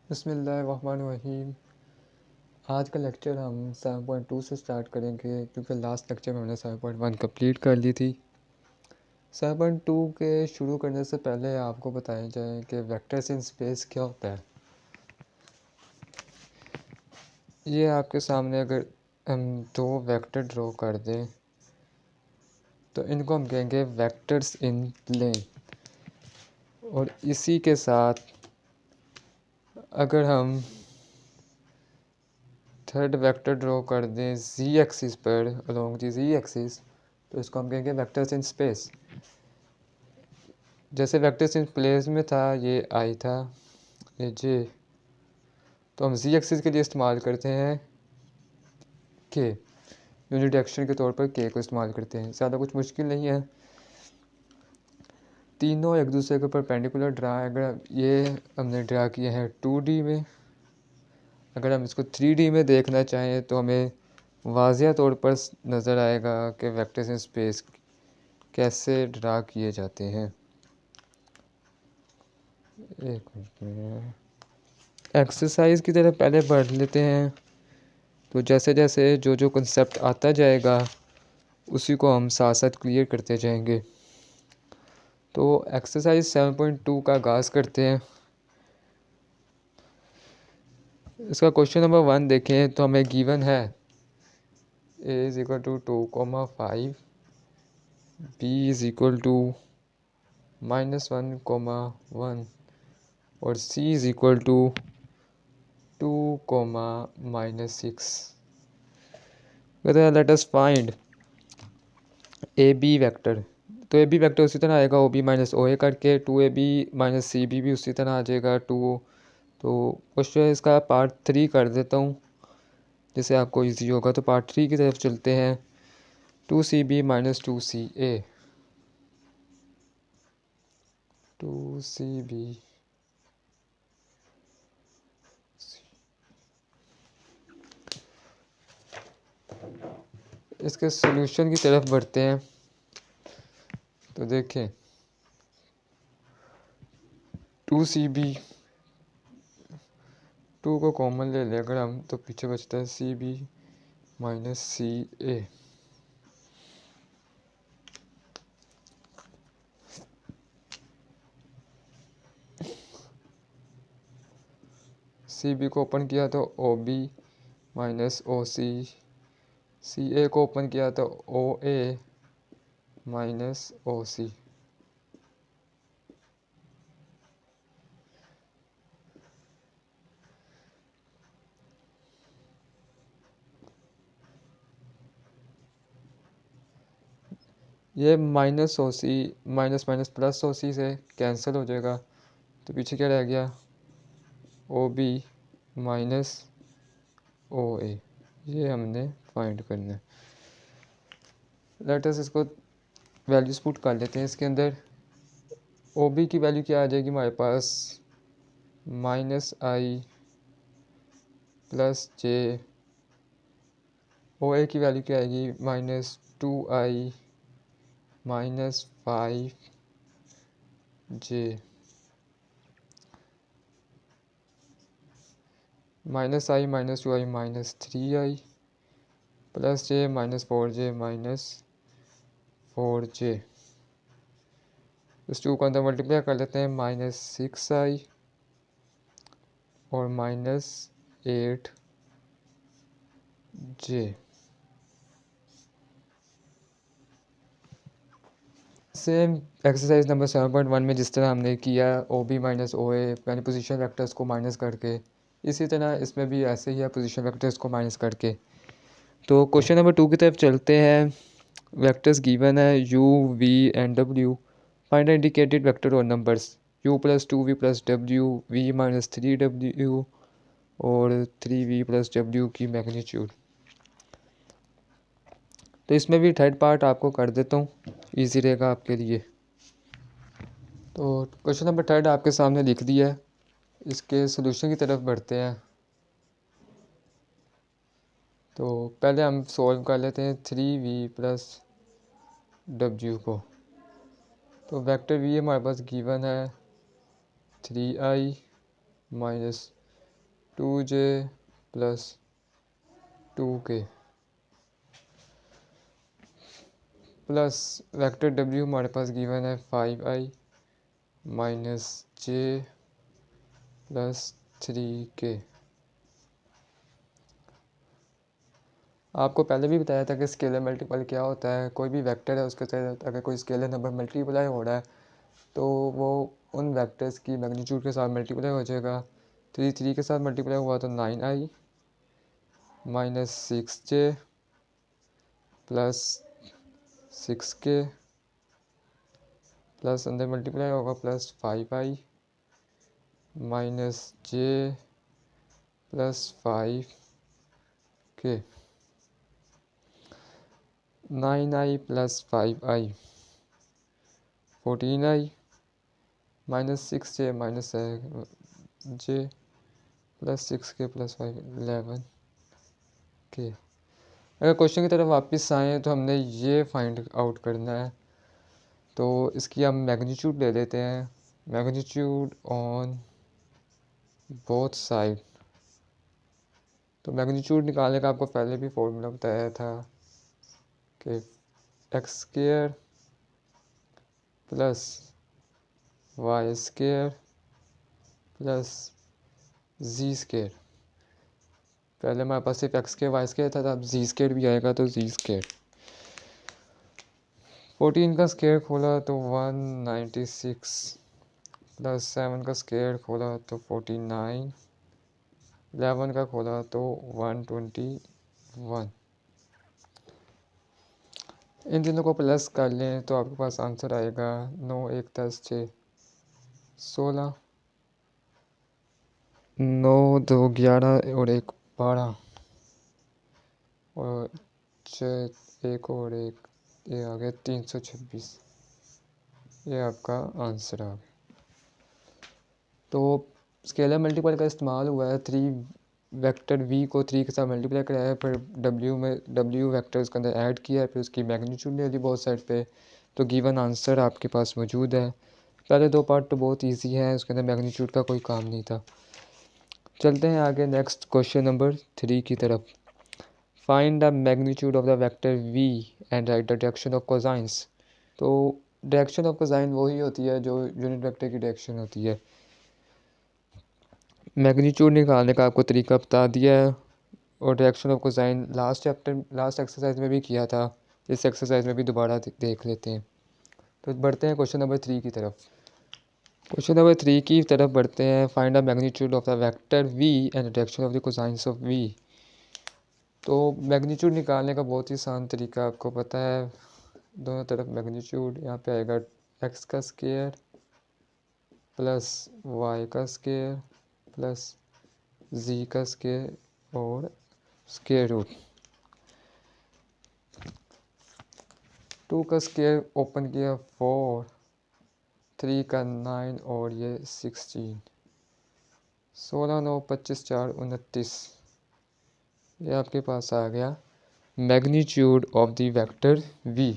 बिस्मिल्लाहिर्रहमानिर्रहीम। आज का लेक्चर हम 7.2 से स्टार्ट करेंगे क्योंकि लास्ट लेक्चर में हमने 7.1 कंप्लीट कर ली थी। 7.2 के शुरू करने से पहले आपको बताया जाए कि वेक्टर्स इन स्पेस क्या होता है। ये आपके सामने अगर हम दो वेक्टर ड्रॉ कर दें तो इनको हम कहेंगे वेक्टर्स इन प्लेन। और इसी के साथ अगर हम थर्ड वेक्टर ड्रॉ कर दें z एक्सिस पर अलोंग दी z एक्सिस तो इसको हम कहेंगे वेक्टर्स इन स्पेस। जैसे वेक्टर्स इन प्लेस में था, ये i था, ये j, तो हम z एक्सिस के लिए इस्तेमाल करते हैं k, यूनिट डायरेक्शन के तौर पर k को इस्तेमाल करते हैं। ज़्यादा कुछ मुश्किल नहीं है, तीनों एक दूसरे के परपेंडिकुलर ड्रा है। अगर ये हमने ड्रा किए हैं 2D में, अगर हम इसको 3D में देखना चाहें तो हमें वाज़िया तौर पर नज़र आएगा कि वेक्टर्स इन स्पेस कैसे ड्रा किए जाते हैं। एक मिनट, एक्सरसाइज की तरफ पहले बढ़ लेते हैं। तो जैसे जैसे जो कंसेप्ट आता जाएगा उसी को हम साथ साथ क्लियर करते जाएंगे। तो एक्सरसाइज 7.2 का आगाज़ करते हैं। इसका क्वेश्चन नंबर 1 देखें तो हमें गिवन है a is equal to 2,5, b is equal to -1,1 और c इज़ इक्वल टू 2,-6। कहते हैं let us find a b vector. तो ए बी वैक्टर उसी तरह आएगा ओ बी माइनस ओ ए करके, 2ab माइनस सी बी भी उसी तरह आ जाएगा 2। तो क्वेश्चन इसका पार्ट 3 कर देता हूँ जिससे आपको इजी होगा। तो पार्ट 3 की तरफ चलते हैं। 2cb माइनस 2ca, 2cb इसके सॉल्यूशन की तरफ बढ़ते हैं। तो देखें 2cb, 2 को कॉमन ले लें अगर हम तो पीछे बचता है cb माइनस सी ए। सी बी को ओपन किया तो ओ बी माइनस ओ सी, सी ए को ओपन किया तो ओ ए माइनस ओ सी। ये माइनस ओ सी माइनस माइनस प्लस ओ सी से कैंसिल हो जाएगा, तो पीछे क्या रह गया ओ बी माइनस ओ ए। ये हमने फाइंड करना है। लेट अस इसको वैल्यूज पुट कर लेते हैं। इसके अंदर ओ बी की वैल्यू क्या आ जाएगी हमारे पास, माइनस आई प्लस जे। ओ ए की वैल्यू क्या आएगी, -2i -5j। -i -2i -3i plus j -4j -4j। इस 2 को अंदर मल्टीप्लाई कर लेते हैं, -6i और -8j। सेम एक्सरसाइज नंबर 7.1 में जिस तरह हमने किया ओ बी माइनस ओ ए यानी पोजीशन वेक्टर्स को माइनस करके, इसी तरह इसमें भी ऐसे ही है पोजीशन वेक्टर्स को माइनस करके। तो क्वेश्चन नंबर 2 की तरफ चलते हैं। वेक्टर्स गिवन है u v and w। Find indicated vector और numbers u plus 2v plus w, v minus 3w और 3v प्लस w की मैग्नीट्यूड। तो इसमें भी थर्ड पार्ट आपको कर देता हूँ, ईजी रहेगा आपके लिए। तो क्वेश्चन नंबर 3 आपके सामने लिख दिया है। इसके सलूशन की तरफ बढ़ते हैं। तो पहले हम सॉल्व कर लेते हैं 3v प्लस w को। तो वेक्टर v हमारे पास गिवन है 3i minus 2j plus 2k plus vector w हमारे पास गिवन है 5i minus j plus 3k। आपको पहले भी बताया था कि स्केलर मल्टीपल क्या होता है। कोई भी वेक्टर है उसके साथ अगर कोई स्केलर नंबर मल्टीप्लाई हो रहा है तो वो उन वेक्टर्स की मैग्नीट्यूड के साथ मल्टीप्लाई हो जाएगा। 3 के साथ मल्टीप्लाई हुआ तो 9i minus 6j plus 6k plus अंदर मल्टीप्लाई होगा plus 5i minus j plus 5k। 9i plus 5i 14i minus 6j minus j plus 6k plus 5 11k। अगर क्वेश्चन की तरफ वापस आएँ तो हमने ये फाइंड आउट करना है, तो इसकी हम मैग्नीट्यूड ले लेते हैं। Magnitude on both side. तो मैग्नीट्यूड निकालने का आपको पहले भी फॉर्मूला बताया था कि x square plus y square plus z square. पहले हमारे पास सिर्फ एक्स स्क्वायर वाई स्क्वायर था, तो अब जी स्क्वायर भी आएगा तो जी स्क्वायर। 14 का स्क्वायर खोला तो 196 प्लस 7 का स्क्वायर खोला तो 49 11 का खोला तो 121। इन तीनों को प्लस कर लें तो आपके पास आंसर आएगा 9 1 10 6 16 9 2 11 और 1 12 और 6 1 और 1 ये आ गया 326। ये आपका आंसर आ गया। तो स्केलर मल्टीपल का इस्तेमाल हुआ है। 3 वेक्टर v को 3 के साथ मल्टीप्लाई कराया है, फिर w वेक्टर उसके अंदर ऐड किया है, फिर उसकी मैग्नीट्यूड ले ली बहुत साइड पे, तो गिवन आंसर आपके पास मौजूद है। पहले 2 पार्ट तो बहुत इजी है, उसके अंदर मैग्नीट्यूड का कोई काम नहीं था। चलते हैं आगे नेक्स्ट क्वेश्चन नंबर 3 की तरफ। Find the magnitude of the vector v and right the direction of cosines. तो डायरेक्शन ऑफ कोसाइन वही होती है जो यूनिट वेक्टर की डायरेक्शन होती है। मैग्नीट्यूड निकालने का आपको तरीका बता दिया है, और direction of cosine last exercise में भी किया था। इस एक्सरसाइज में भी दोबारा देख लेते हैं। तो बढ़ते हैं क्वेश्चन नंबर 3 की तरफ। क्वेश्चन नंबर 3 की तरफ बढ़ते हैं। Find the magnitude of the vector v and direction of the cosines of v। तो मैग्नीट्यूड निकालने का बहुत ही आसान तरीका आपको पता है। दोनों तरफ मैग्नीट्यूड, यहाँ पे आएगा x का स्क्वायर प्लस y का स्क्वायर प्लस z का स्क्वायर और स्क्वायर रूट। 2 का स्क्वायर ओपन किया 4, 3 का 9 और ये 16, 16 9 25 4 29। ये आपके पास आ गया magnitude of the vector v।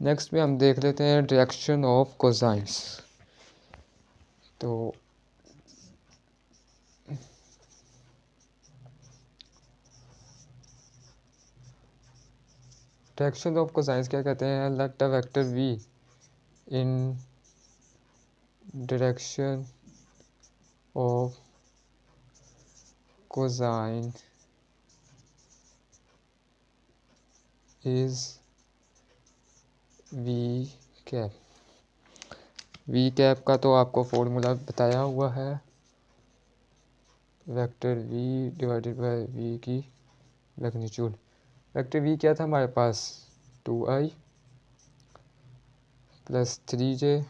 Next में हम देख लेते हैं डायरेक्शन ऑफ कोसाइंस। तो डायरेक्शन ऑफ कोसाइंस क्या कहते हैं? Let the vector v in direction of cosine is v cap. v cap का तो आपको फॉर्मूला बताया हुआ है, vector v divided by v की मैग्नीट्यूड। वेक्टर v क्या था हमारे पास? 2i plus 3j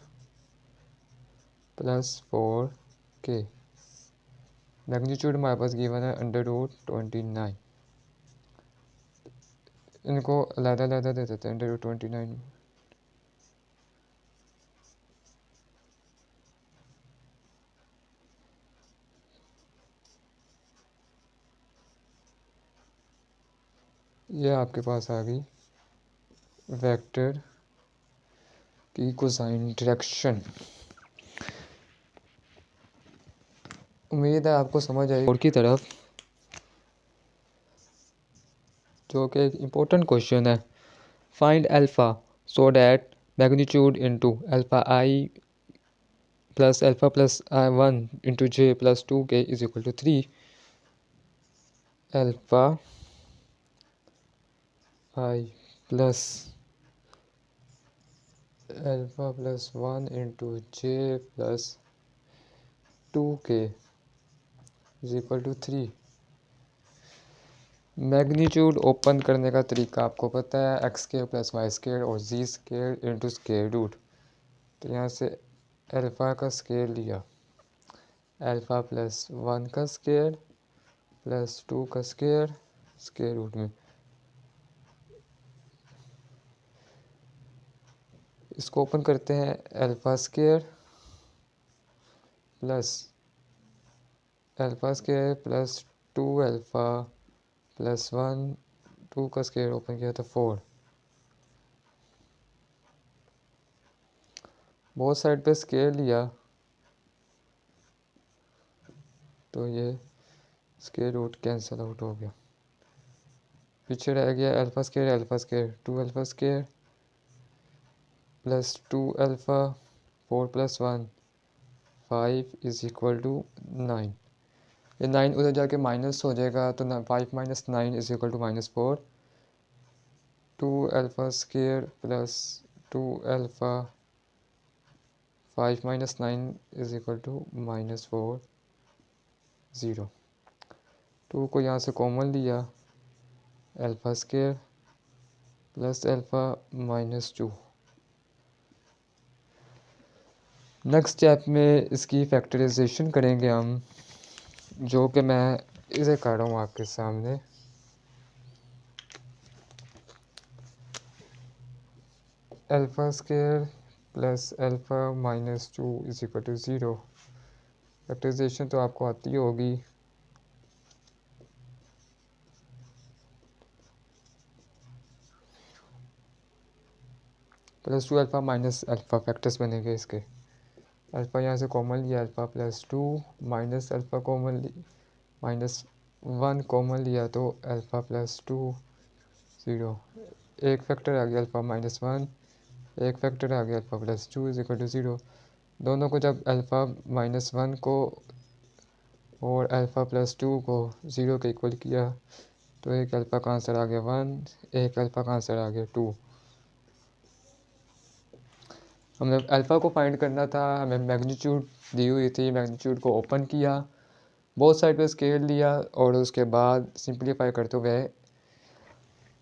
plus 4k। Magnitude हमारे पास गिवन है √29। इनको अलग-अलग दे देते हैं √29। ये आपके पास आ गई वेक्टर की कोसाइन डायरेक्शन। उम्मीद है आपको समझ आई। और की तरफ जो कि एक इम्पोर्टेंट क्वेश्चन है, find alpha so that magnitude into alpha i plus alpha plus one into j plus two k is equal to 3 alpha i plus one into j plus two k is equal to 3। Magnitude open करने का तरीका आपको पता है, x square plus y square और z square into square root. तो यहाँ से अल्फ़ा का स्क्वायर लिया, अल्फ़ा प्लस वन का स्क्वायर प्लस टू का स्क्वायर स्क्वायर रूट में। इसको ओपन करते हैं, alpha square plus two alpha plus one, two का स्क्वायर ओपन किया तो 4। बहुत साइड पे स्क्वायर लिया तो ये स्क्वायर रूट कैंसिल आउट हो गया। पीछे रह गया alpha square two alpha square plus two alpha 4 plus one 5 is equal to 9। ये 9 उधर जाके माइनस हो जाएगा तो 5 minus 9 is equal to -4। Two alpha square plus two alpha 5 minus 9 is equal to -4 0। Two को यहाँ से कॉमन लिया, alpha square plus alpha -2। Next step में इसकी फैक्टराइजेशन करेंगे हम, जो कि मैं इसे कर रहा हूँ आपके सामने। Alpha square plus alpha -2 is equal to 0। Factorization तो आपको आती होगी। Plus two alpha minus alpha factors बनेंगे इसके। अल्फ़ा यहाँ से कॉमन लिया, alpha plus two minus alpha common minus one common लिया तो अल्फ़ा प्लस टू 0। एक फैक्टर आ गया अल्फ़ा -1, एक फैक्टर आ गया alpha plus two is equal to 0। दोनों को जब अल्फ़ा -1 को और अल्फ़ा प्लस टू को 0 के इक्वल किया तो एक अल्फ़ा का आंसर आ गया 1, एक अल्फ़ा का आंसर आ गया 2। हमें अल्फ़ा को फाइंड करना था, हमें मैग्नीट्यूड दी हुई थी, मैग्नीट्यूड को ओपन किया, बोथ साइड पे स्केल लिया और उसके बाद सिंप्लीफाई करते हुए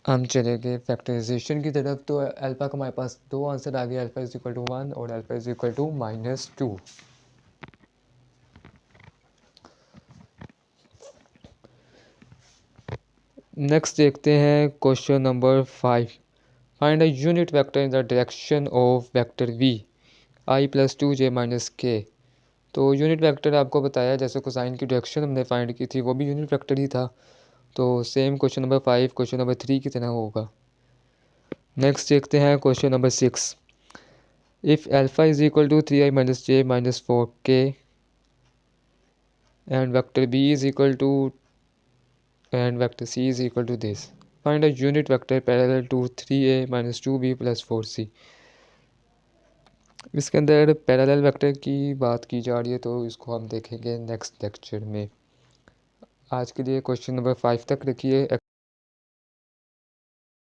हम चले गए फैक्टराइजेशन की तरफ। तो अल्फ़ा का हमारे पास दो आंसर आ गया, अल्फ़ा इज इक्वल टू 1 और alpha is equal to -2। Next देखते हैं question number 5। Find a unit vector in the direction of vector v i plus 2j minus k. तो यूनिट वेक्टर आपको बताया, जैसे कोसाइन की डायरेक्शन हमने फाइंड की थी वो भी यूनिट वेक्टर ही था। तो same question number 5 question number 3 की तरह होगा। नेक्स्ट देखते हैं question number 6। If alpha is equal to 3i minus j minus 4k and vector b is equal to and vector c is equal to this. Find a unit vector parallel to 3a minus 2b plus 4c. इसके अंदर parallel vector की बात की जा रही है तो इसको हम देखेंगे नेक्स्ट लेक्चर में। आज के लिए क्वेश्चन नंबर 5 तक रखिए।